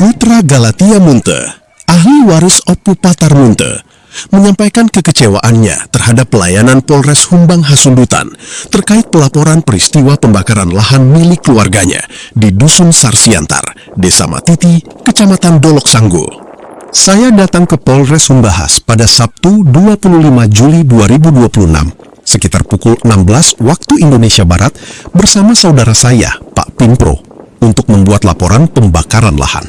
Putra Galatia Munte, ahli waris Opu Patar Munte, menyampaikan kekecewaannya terhadap pelayanan Polres Humbang Hasundutan terkait pelaporan peristiwa pembakaran lahan milik keluarganya di Dusun Sarsiantar, Desa Matiti, Kecamatan Dolok Sanggu. Saya datang ke Polres Humbahas pada Sabtu 25 Juli 2026 sekitar pukul 16 waktu Indonesia Barat bersama saudara saya, Pak Pimpro, untuk membuat laporan pembakaran lahan.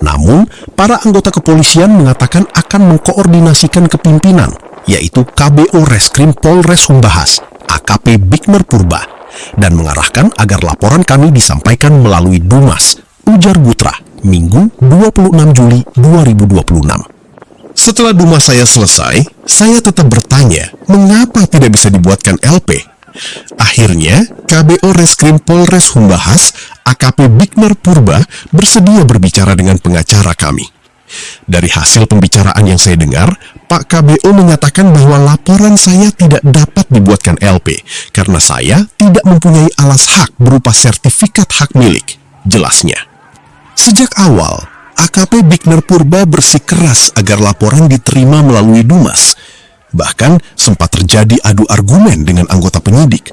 Namun, para anggota kepolisian mengatakan akan mengkoordinasikan kepimpinan, yaitu KBO Reskrim Polres Humbahas, AKP Bigner Purba, dan mengarahkan agar laporan kami disampaikan melalui Dumas, ujar Butra, Minggu 26 Juli 2026. Setelah Dumas saya selesai, saya tetap bertanya, mengapa tidak bisa dibuatkan LP? Akhirnya, KBO Reskrim Polres Humbahas, AKP Bigner Purba, bersedia berbicara dengan pengacara kami. Dari hasil pembicaraan yang saya dengar, Pak KBO menyatakan bahwa laporan saya tidak dapat dibuatkan LP karena saya tidak mempunyai alas hak berupa sertifikat hak milik, jelasnya. Sejak awal, AKP Bigner Purba bersikeras agar laporan diterima melalui Dumas. Bahkan sempat terjadi adu argumen dengan anggota penyidik.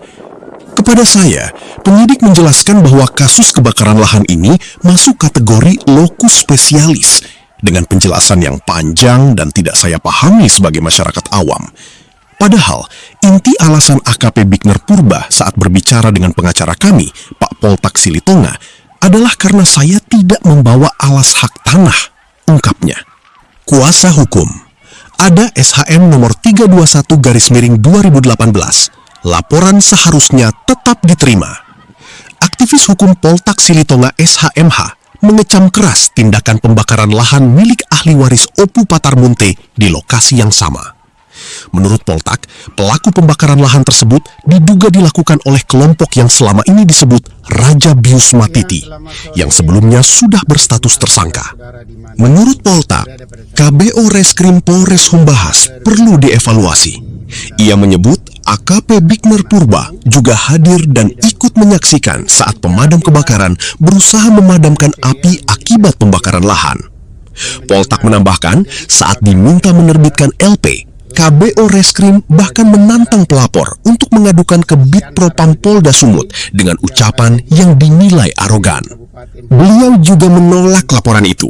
Kepada saya, penyidik menjelaskan bahwa kasus kebakaran lahan ini masuk kategori lokus spesialis dengan penjelasan yang panjang dan tidak saya pahami sebagai masyarakat awam. Padahal, inti alasan AKP Bigner Purba saat berbicara dengan pengacara kami, Pak Poltak Silitonga, adalah karena saya tidak membawa alas hak tanah, ungkapnya. Kuasa hukum. Ada SHM nomor 321/2018. Laporan seharusnya tetap diterima. Aktivis hukum Poltak Silitonga SHMH mengecam keras tindakan pembakaran lahan milik ahli waris Opu Patar Munte di lokasi yang sama. Menurut Poltak, pelaku pembakaran lahan tersebut diduga dilakukan oleh kelompok yang selama ini disebut Raja Bius Matiti, yang sebelumnya sudah berstatus tersangka. Menurut Poltak, KBO Reskrim Polres Humbahas perlu dievaluasi. Ia menyebut AKP Bigner Purba juga hadir dan ikut menyaksikan saat pemadam kebakaran berusaha memadamkan api akibat pembakaran lahan. Poltak menambahkan, saat diminta menerbitkan LP, KBO Reskrim bahkan menantang pelapor untuk mengadukan ke Bitpropam Polda Sumut dengan ucapan yang dinilai arogan. Beliau juga menolak laporan itu.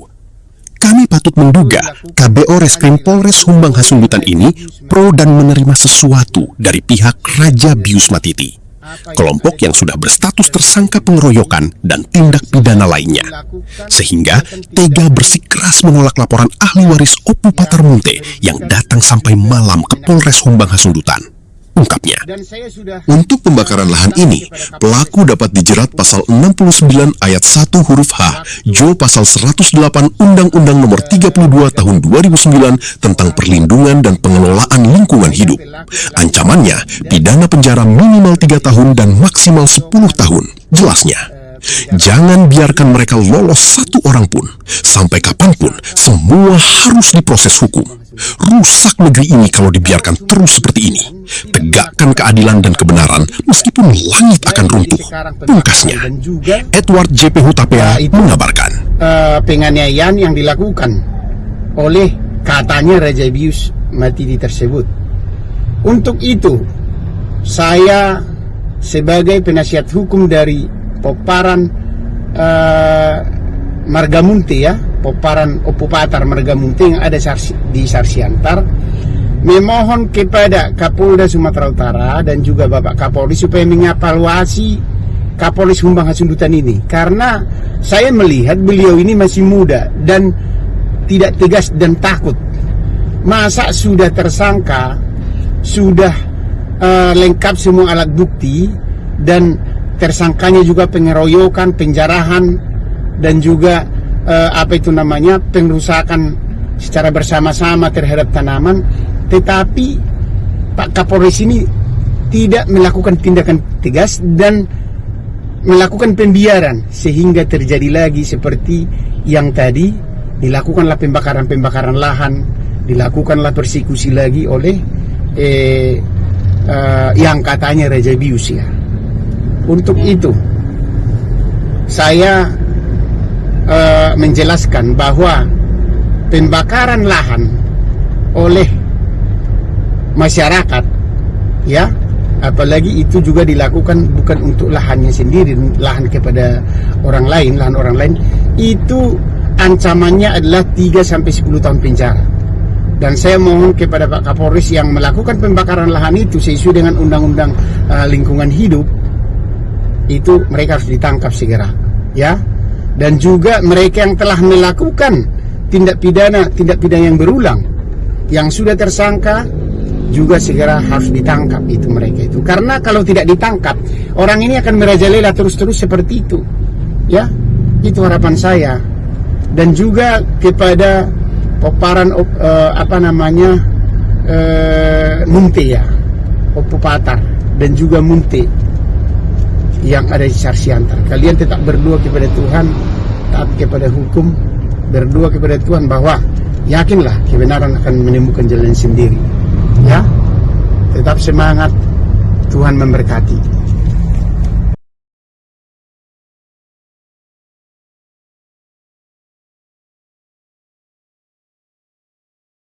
Kami patut menduga KBO Reskrim Polres Humbang Hasundutan ini pro dan menerima sesuatu dari pihak Raja Bius Matiti, kelompok yang sudah berstatus tersangka pengeroyokan dan tindak pidana lainnya, sehingga tega bersikeras menolak laporan ahli waris Opu Patar Munte yang datang sampai malam ke Polres Humbang Hasundutan. Ungkapnya, untuk pembakaran lahan ini, pelaku dapat dijerat pasal 69 ayat 1 huruf H, Jo pasal 108 Undang-Undang nomor 32 tahun 2009 tentang perlindungan dan pengelolaan lingkungan hidup. Ancamannya, pidana penjara minimal 3 tahun dan maksimal 10 tahun, jelasnya. Jangan biarkan mereka lolos satu orang pun. Sampai kapanpun, semua harus diproses hukum. Rusak negeri ini kalau dibiarkan terus seperti ini. Tegakkan keadilan dan kebenaran meskipun langit akan runtuh, pungkasnya. Edward JP Hutapea mengabarkan. Penganiayaan yang dilakukan oleh katanya Raja Bius Matiti tersebut. Untuk itu, saya sebagai penasihat hukum dari Poparan Margamunte, ya, Poparan Opu Patar Margamunte yang ada di Sarsiantar, memohon kepada Kapolda Sumatera Utara dan juga Bapak Kapolri supaya mengevaluasi Kapolres Humbang Hasundutan ini, karena saya melihat beliau ini masih muda dan tidak tegas dan takut. Masa sudah tersangka, sudah lengkap semua alat bukti, dan tersangkanya juga pengeroyokan, penjarahan, dan juga pengrusakan secara bersama-sama terhadap tanaman. Tetapi Pak Kapolres ini tidak melakukan tindakan tegas dan melakukan pembiaran, sehingga terjadi lagi seperti yang tadi, dilakukanlah pembakaran lahan, dilakukanlah persekusi lagi oleh yang katanya Raja Bius, ya. Untuk itu, saya menjelaskan bahwa pembakaran lahan oleh masyarakat, ya, apalagi itu juga dilakukan bukan untuk lahannya sendiri, lahan kepada orang lain, lahan orang lain, itu ancamannya adalah 3-10 tahun penjara. Dan saya mohon kepada Pak Kapolres yang melakukan pembakaran lahan itu sesuai dengan undang-undang lingkungan hidup, itu mereka harus ditangkap segera, ya. Dan juga mereka yang telah melakukan tindak pidana yang berulang, yang sudah tersangka juga segera harus ditangkap itu mereka itu. Karena kalau tidak ditangkap, orang ini akan merajalela terus-terus seperti itu, ya. Itu harapan saya. Dan juga kepada Poparan Munte, ya, Opupatar dan juga Munte yang ada di Sarsiantar. Kalian tetap berdoa kepada Tuhan, taat kepada hukum, berdoa kepada Tuhan bahwa yakinlah kebenaran akan menemukan jalan sendiri, ya. Tetap semangat, Tuhan memberkati.